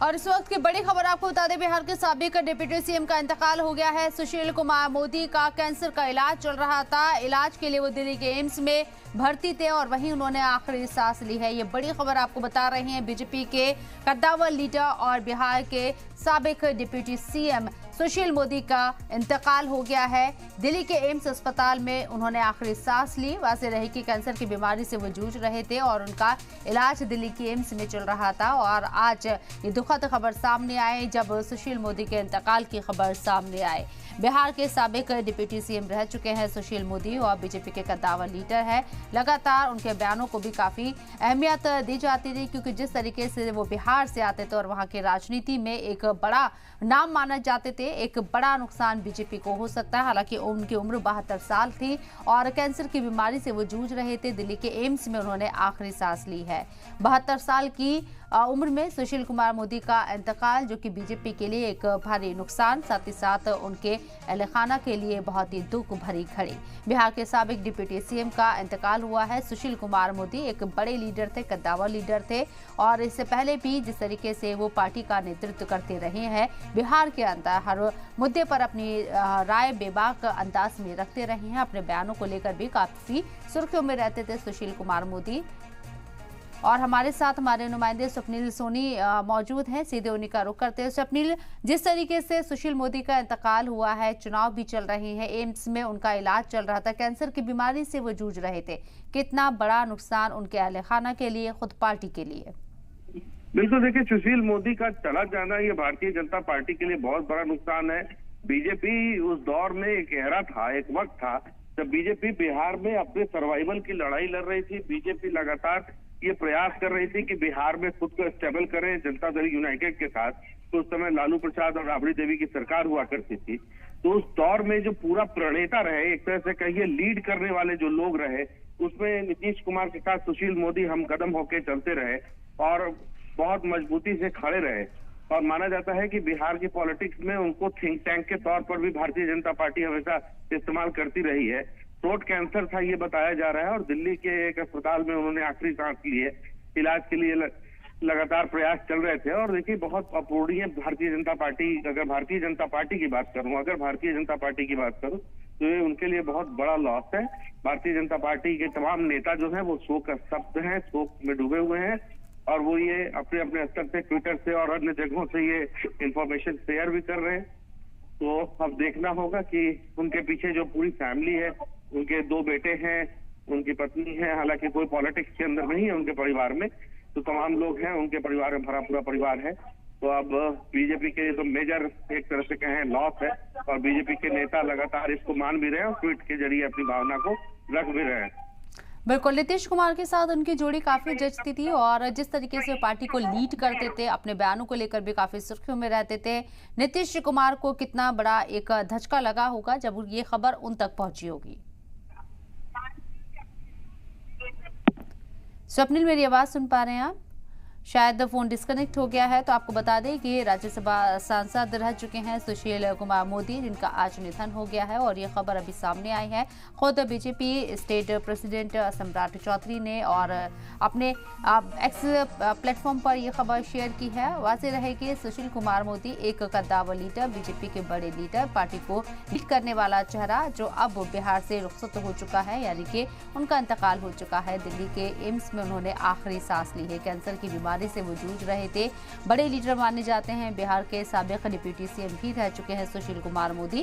और इस वक्त की बड़ी खबर आपको बता दें, बिहार के साबिक डिप्टी सीएम का इंतकाल हो गया है। सुशील कुमार मोदी का कैंसर का इलाज चल रहा था। इलाज के लिए वो दिल्ली के एम्स में भर्ती थे और वहीं उन्होंने आखिरी सांस ली है। ये बड़ी खबर आपको बता रहे हैं। बीजेपी के कद्दावर लीडर और बिहार के साबिक डिप्टी सीएम सुशील मोदी का इंतकाल हो गया है। दिल्ली के एम्स अस्पताल में उन्होंने आखिरी सांस ली। वाज़ेह रहे कि कैंसर की बीमारी से वो जूझ रहे थे और उनका इलाज दिल्ली के एम्स में चल रहा था। और आज ये दुखद खबर सामने आई जब सुशील मोदी के इंतकाल की खबर सामने आई। बिहार के साबिक डिप्टी सीएम रह चुके हैं सुशील मोदी और बीजेपी के कद्दावर लीडर है। लगातार उनके बयानों को भी काफी अहमियत दी जाती थी, क्योंकि जिस तरीके से वो बिहार से आते थे और वहां की राजनीति में एक बड़ा नाम माने जाते थे, एक बड़ा नुकसान बीजेपी को हो सकता है। हालांकि उनकी उम्र 72 साल थी और कैंसर की बीमारी से वो जूझ रहे थे। दिल्ली के एम्स में उन्होंने आखिरी सांस ली है। 72 साल की उम्र में सुशील कुमार मोदी का इंतकाल, जो कि बीजेपी के लिए एक भारी नुकसान, साथ ही साथ उनके अहले खाना के लिए बहुत ही दुख भरी घड़ी। बिहार के साबिक डिप्टी सीएम का इंतकाल हुआ है। सुशील कुमार मोदी एक बड़े लीडर थे, कद्दावर लीडर थे और इससे पहले भी जिस तरीके से वो पार्टी का नेतृत्व करते रहे हैं, बिहार के अंदर हर मुद्दे पर अपनी राय बेबाक अंदाज में रखते रहे हैं। अपने बयानों को लेकर भी काफी सुर्खियों में रहते थे सुशील कुमार मोदी। और हमारे साथ हमारे नुमाइंदे स्वप्निल सोनी मौजूद हैं। सीधे उन्हीं का रुख करते हैं। स्वप्निल, जिस तरीके से सुशील मोदी का इंतकाल हुआ है, चुनाव भी चल रहे हैं, एम्स में उनका इलाज चल रहा था, कैंसर की बीमारी से वो जूझ रहे थे, कितना बड़ा नुकसान उनके अहले खाना के लिए, खुद पार्टी के लिए? बिल्कुल, देखिए, सुशील मोदी का चला जाना ये भारतीय जनता पार्टी के लिए बहुत बड़ा नुकसान है। बीजेपी उस दौर में एक एरा था, एक वक्त था जब बीजेपी बिहार में अपने सर्वाइवल की लड़ाई लड़ रही थी। बीजेपी लगातार ये प्रयास कर रही थी कि बिहार में खुद को स्टेबल करें जनता दल यूनाइटेड के साथ। तो उस समय लालू प्रसाद और राबड़ी देवी की सरकार हुआ करती थी। तो उस दौर में जो पूरा प्रणेता रहे, एक तरह से कहिए लीड करने वाले जो लोग रहे, उसमें नीतीश कुमार के साथ सुशील मोदी हम कदम होके चलते रहे और बहुत मजबूती से खड़े रहे। और माना जाता है कि बिहार की पॉलिटिक्स में उनको थिंक टैंक के तौर पर भी भारतीय जनता पार्टी हमेशा इस्तेमाल करती रही है। थ्रोट कैंसर था ये बताया जा रहा है और दिल्ली के एक अस्पताल में उन्होंने आखिरी सांस ली है। इलाज के लिए लगातार प्रयास चल रहे थे। और देखिए, बहुत अपूर्णीय भारतीय जनता पार्टी, अगर भारतीय जनता पार्टी की बात करूं तो ये उनके लिए बहुत बड़ा लॉस है। भारतीय जनता पार्टी के तमाम नेता जो हैं वो शोक स्तब्ध हैं, शोक में डूबे हुए हैं और वो ये अपने अपने स्तर से ट्विटर से और अन्य जगहों से ये इंफॉर्मेशन शेयर भी कर रहे हैं। तो अब देखना होगा कि उनके पीछे जो पूरी फैमिली है, उनके 2 बेटे हैं, उनकी पत्नी है, हालांकि कोई पॉलिटिक्स के अंदर नहीं है उनके परिवार में, तो तमाम लोग हैं उनके परिवार में, भरा पूरा परिवार है। तो अब बीजेपी के तो मेजर एक तरह से कहें लॉस है और बीजेपी के नेता लगातार इसको मान भी रहे हैं और ट्वीट के जरिए अपनी भावना को रख भी रहे हैं। बिल्कुल, नीतीश कुमार के साथ उनकी जोड़ी काफी जचती थी और जिस तरीके से पार्टी को लीड करते थे, अपने बयानों को लेकर भी काफी सुर्खियों में रहते थे। नीतीश कुमार को कितना बड़ा एक धचका लगा होगा जब ये खबर उन तक पहुंची होगी। स्वप्निल, मेरी आवाज सुन पा रहे हैं आप? शायद फोन डिस्कनेक्ट हो गया है। तो आपको बता दें कि राज्यसभा सांसद रह चुके हैं सुशील कुमार मोदी, जिनका आज निधन हो गया है और ये खबर अभी सामने आई है। खुद बीजेपी स्टेट प्रेसिडेंट सम्राट चौधरी ने और अपने एक्स प्लेटफॉर्म पर यह खबर शेयर की है। वाज़ेह रहे कि सुशील कुमार मोदी एक कद्दावर लीडर, बीजेपी के बड़े लीडर, पार्टी को लीड करने वाला चेहरा, जो अब बिहार से रुखसत हो चुका है, यानी कि उनका इंतकाल हो चुका है। दिल्ली के एम्स में उन्होंने आखिरी सांस ली है। कैंसर की बीमारी से वो जूझ रहे थे। बड़े लीडर माने जाते हैं। बिहार के साबिक डिप्टी सीएम भी रह चुके हैं सुशील कुमार मोदी।